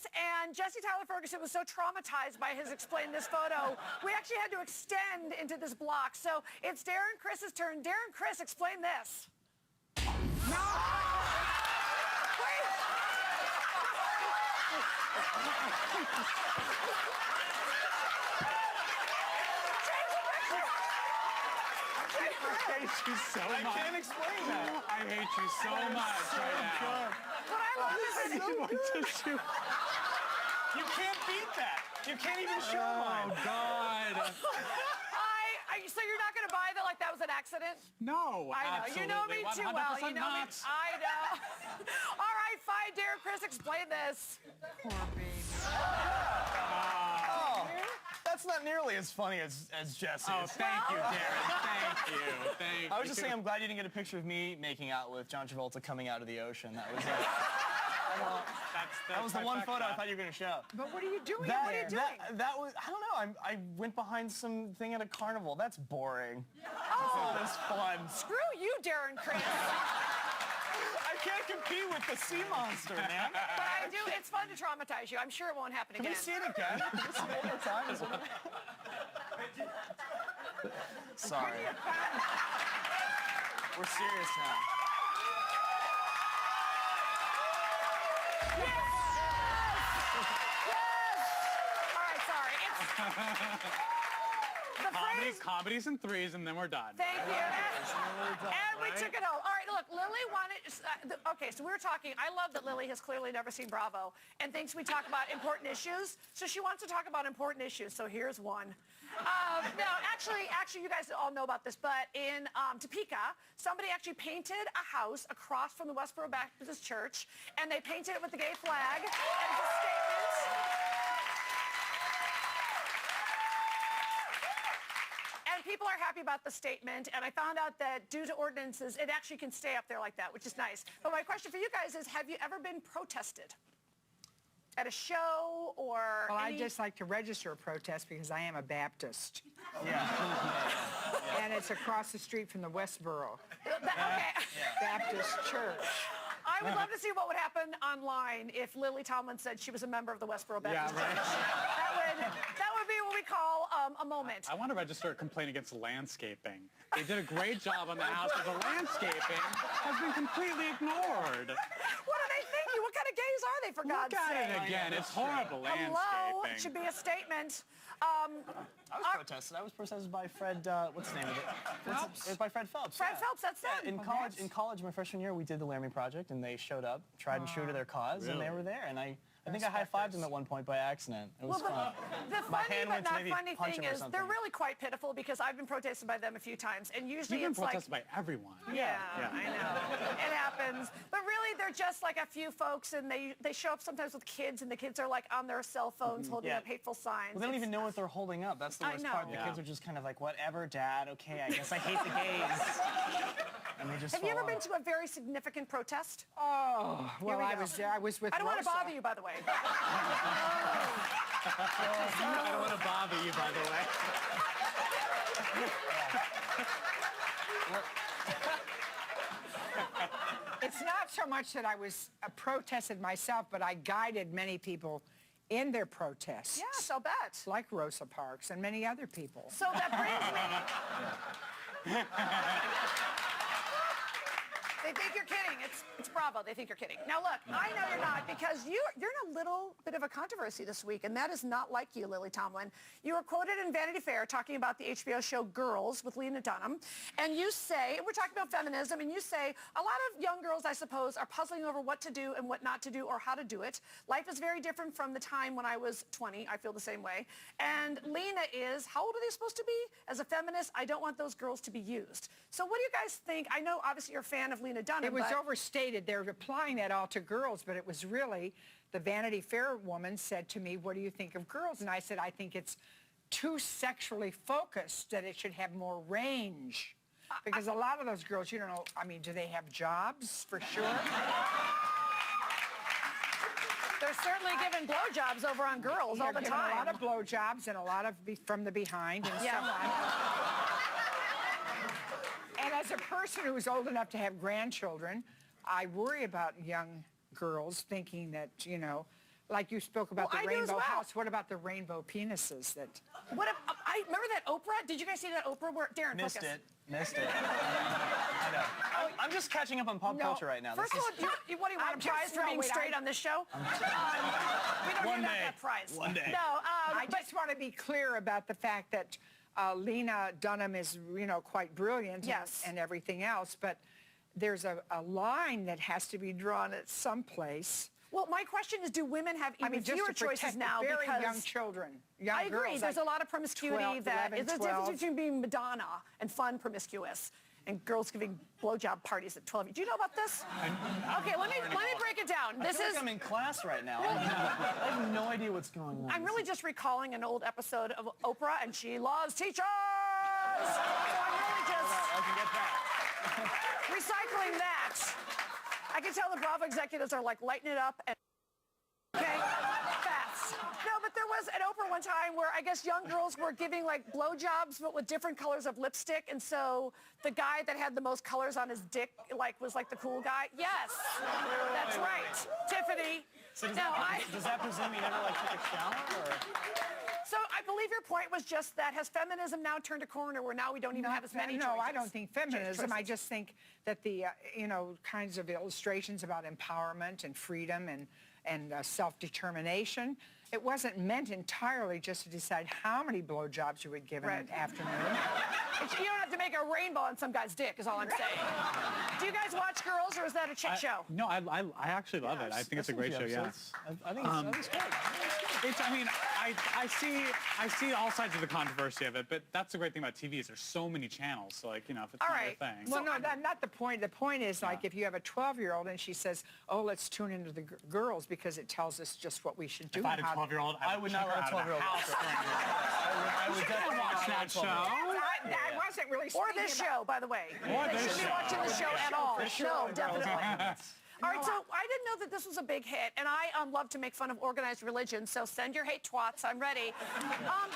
Chris, and Jesse Tyler Ferguson was so traumatized by his Explain This photo, we actually had to extend into this block. So it's Darren Chris's turn. Darren Chris, explain this. No! Wait! I hate you so much. I can't explain that. I hate you so much right now. But I love this. You can't beat that. You can't even show mine. Oh, God. So you're not going to buy that like that was an accident? No, I know. absolutely. You know me too well. You know me. Not. I know. All right, fine, Darren Chris, explain this. Poor baby. That's not nearly as funny as Jesse's. Oh, thank you, Darren. Thank you. Thank you. I was just saying I'm glad you didn't get a picture of me making out with John Travolta coming out of the ocean. That was it. That was the one photo I thought you were going to show. But what are you doing That, there? that was, I don't know, I went behind some thing at a carnival. That's boring. Oh, That's fun. screw you, Darren Chris. I can't compete with the sea monster, man. But I do. It's fun to traumatize you. I'm sure it won't happen Can again. we see it again? Can we see it one more time? Sorry. We're serious now. All right, sorry. The phrase. Comedies in threes, and then we're done. Thank you. And we took it home. All right, look, Lily wanted. Okay, so we were talking. I love that Lily has clearly never seen Bravo and thinks we talk about important issues. So she wants to talk about important issues. So here's one. Now, actually, you guys all know about this, but in Topeka, somebody actually painted a house across from the Westboro Baptist Church, and they painted it with the gay flag. And it's a statement. And people are happy about the statement, and I found out that due to ordinances, it actually can stay up there like that, which is nice. But my question for you guys is, have you ever been protested? At a show or Well, I just like to register a protest because I am a Baptist. Yeah. And it's across the street from the Westboro Okay. Baptist Church. I would love to see what would happen online if Lily Tomlin said she was a member of the Westboro Baptist Yeah, right. Church. That would be what we call a moment. I want to register a complaint against landscaping. They did a great job on the house, but the landscaping has been completely ignored. What are they thinking? What kind of gays are they, for God's Look at sake? it again. It's horrible landscaping. Hello, it should be a statement. I was protested. I was protested by Fred, what's the name of it? Phelps? It was by Fred Phelps. Fred yeah. Phelps, that's them. In college, my freshman year, we did the Laramie Project, and they showed up, tried and true to their cause, and they Really? were there. And I think I high-fived them at one point by accident. It was fun. The My funny hand but went to not maybe funny punch thing him or is something. they're really quite pitiful because I've been protested by them a few times, and usually You've been it's like, protested by everyone. yeah, Yeah. I know, it happens. But really, they're just like a few folks, and they show up sometimes with kids, and the kids are like on their cell phones holding Yeah. up hateful signs. Well, they don't It's- even know what they're holding up. That's the I worst know. part. The Yeah. kids are just kind of like, whatever, Dad. Okay, I guess I hate the gays. And they just Have you ever fall been off. to a very significant protest? Oh, well, we I go. was there. I was with I don't want to Rosa. bother you, by the way. I don't want to bother you, by the way. It's not so much that I was protested myself, but I guided many people in their protests. Yes, I'll bet. Like Rosa Parks and many other people. So that brings me. They think you're kidding. It's Bravo. They think you're kidding. Now, look, I know you're not because you're in a little bit of a controversy this week, and that is not like you, Lily Tomlin. You were quoted in Vanity Fair talking about the HBO show Girls with Lena Dunham, and you say, and we're talking about feminism, and you say, a lot of young girls, I suppose, are puzzling over what to do and what not to do or how to do it. Life is very different from the time when I was 20. I feel the same way. And Lena is, how old are they supposed to be? As a feminist, I don't want those girls to be used. So what do you guys think? I know, obviously, you're a fan of Lena Dunham. It was but overstated. They're applying that all to girls, but it was really, the Vanity Fair woman said to me, what do you think of girls? And I said, I think it's too sexually focused, that it should have more range. Because a lot of those girls, you don't know, I mean, do they have jobs? For sure. They're certainly giving blowjobs over on girls all the They're giving time. a lot of blowjobs and a lot of from the behind and Yeah. so on. And as a person who's old enough to have grandchildren, I worry about young girls thinking that, you know, Like you spoke about Well, the I do as rainbow well. house. What about the rainbow penises that... What if, I remember that Oprah? Did you guys see that Oprah where Darren Missed focus. it. Missed it. I know. I'm just catching up on pop culture right now. First of all, what do you want a prize for being straight on this show? We don't One give out day. that prize. One day. No, I just want to be clear about the fact that Lena Dunham is, quite brilliant Yes. and everything else, but there's a line that has to be drawn at some place. well, my question is, do women have even just fewer to protect choices the now very because young children, young I agree. girls, There's like a lot of promiscuity 12, that 11, there's a 12. difference between being Madonna and fun promiscuous and girls giving blowjob parties at 12. Do you know about this? Okay, let me break it down. I feel like I'm in class right now. I have no idea what's going on. I'm really just recalling an old episode of Oprah, and she loves teachers. So I'm really just I can get that. recycling that. I can tell the Bravo executives are like lighting it up and okay, fast. No, but there was at Oprah one time where I guess young girls were giving like blowjobs but with different colors of lipstick, and so the guy that had the most colors on his dick was like the cool guy. Yes, that's right, Tiffany. So does, Now, does that presume you never took a shower? Or? So I believe your point was just that has feminism now turned a corner where now we don't even have as many choices? No, I don't think feminism. I Choices. just think that the, kinds of illustrations about empowerment and freedom and self-determination, it wasn't meant entirely just to decide how many blowjobs you would give in an afternoon. You don't have to make a rainbow on some guy's dick, is all I'm saying. Do you guys watch Girls, or is that a chick show? No, I actually love it. I think it's a great show. Yeah. I think it's good. I see all sides of the controversy of it, but that's the great thing about TV is there's so many channels. So if it's All not right. your thing. Well, no, not the point. The point is, if you have a 12-year-old and she says, oh, let's tune into the girls because it tells us just what we should do. If I had a and how to-" 12-year-old, I would not let a 12-year-old watch that. I would definitely watch that show. I wasn't really Or speaking this about- show, by the way. Or They this shouldn't be show. watching the show at all. No, definitely. All right, No, so I didn't know that this was a big hit, and I love to make fun of organized religion, so send your hate twats. I'm ready.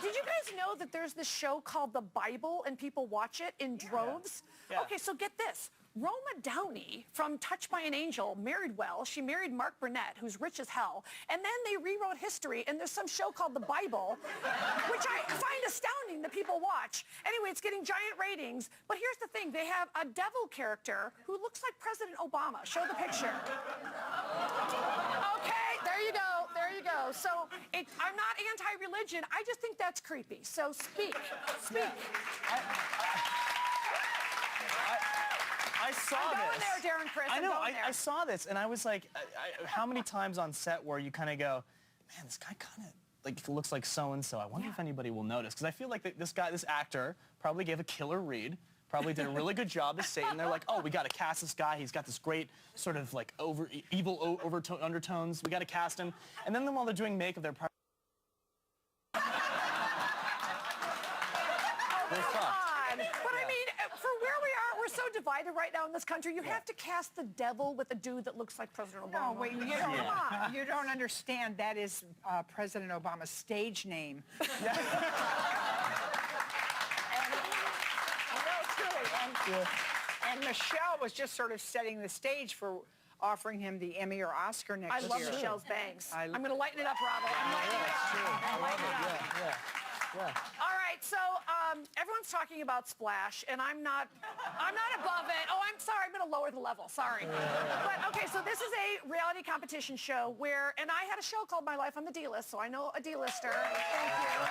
Did you guys know that there's this show called The Bible, and people watch it in droves? Yeah. Okay, so get this. Roma Downey from Touched by an Angel married well. She married Mark Burnett, who's rich as hell. And then they rewrote history, and there's some show called The Bible, which I find astounding that people watch. Anyway, it's getting giant ratings. But here's the thing. They have a devil character who looks like President Obama. Show the picture. Okay, there you go. There you go. So I'm not anti-religion. I just think that's creepy. So speak. Speak. I saw I'm going this. there, Darren Chris. I know. I'm going there. I saw this, and I was like, how many times on set where you kind of go, man, this guy kind of looks like so-and-so. I wonder if anybody will notice. Because I feel like this actor probably gave a killer read, probably did a really good job as Satan. They're like, oh, we got to cast this guy. He's got this great sort of evil undertones. We got to cast him. And then while they're doing makeup, they're probably... But I mean, for where we are, we're so divided right now in this country. You have to cast the devil with a dude that looks like President Obama. No, wait, you don't understand. That is President Obama's stage name. And Michelle was just sort of setting the stage for offering him the Emmy or Oscar next I year. love Michelle's bangs. I- I'm going to lighten it up, Bravo. I'm lightening it up. I'm lightening it up. All right, so everyone's talking about Splash, and I'm not above it. Oh, I'm sorry, I'm going to lower the level. Sorry. But okay, so this is a reality competition show and I had a show called My Life on the D-List, so I know a D-lister. Thank you.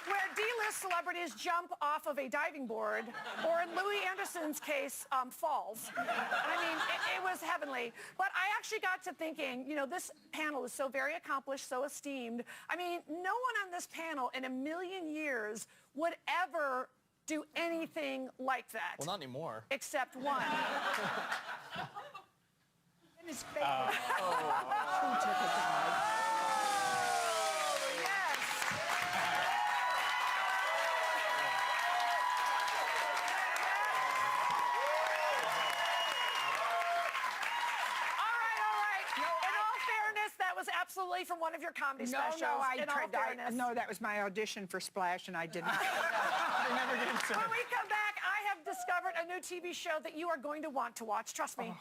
Where D-list celebrities jump off of a diving board, or in Louis Anderson's case, falls. I mean, it was heavenly. But I actually got to thinking, this panel is so very accomplished, so esteemed. I mean, no one on this panel in a million years would ever do anything like that. Well, not anymore. Except one. And his favorite. Who took a dive? Yes. All right. In all fairness, that was absolutely from one of your comedy specials. In all fairness. No, that was my audition for Splash, and I did not. I never did so. When we come back, I have discovered a new TV show that you are going to want to watch. Trust me.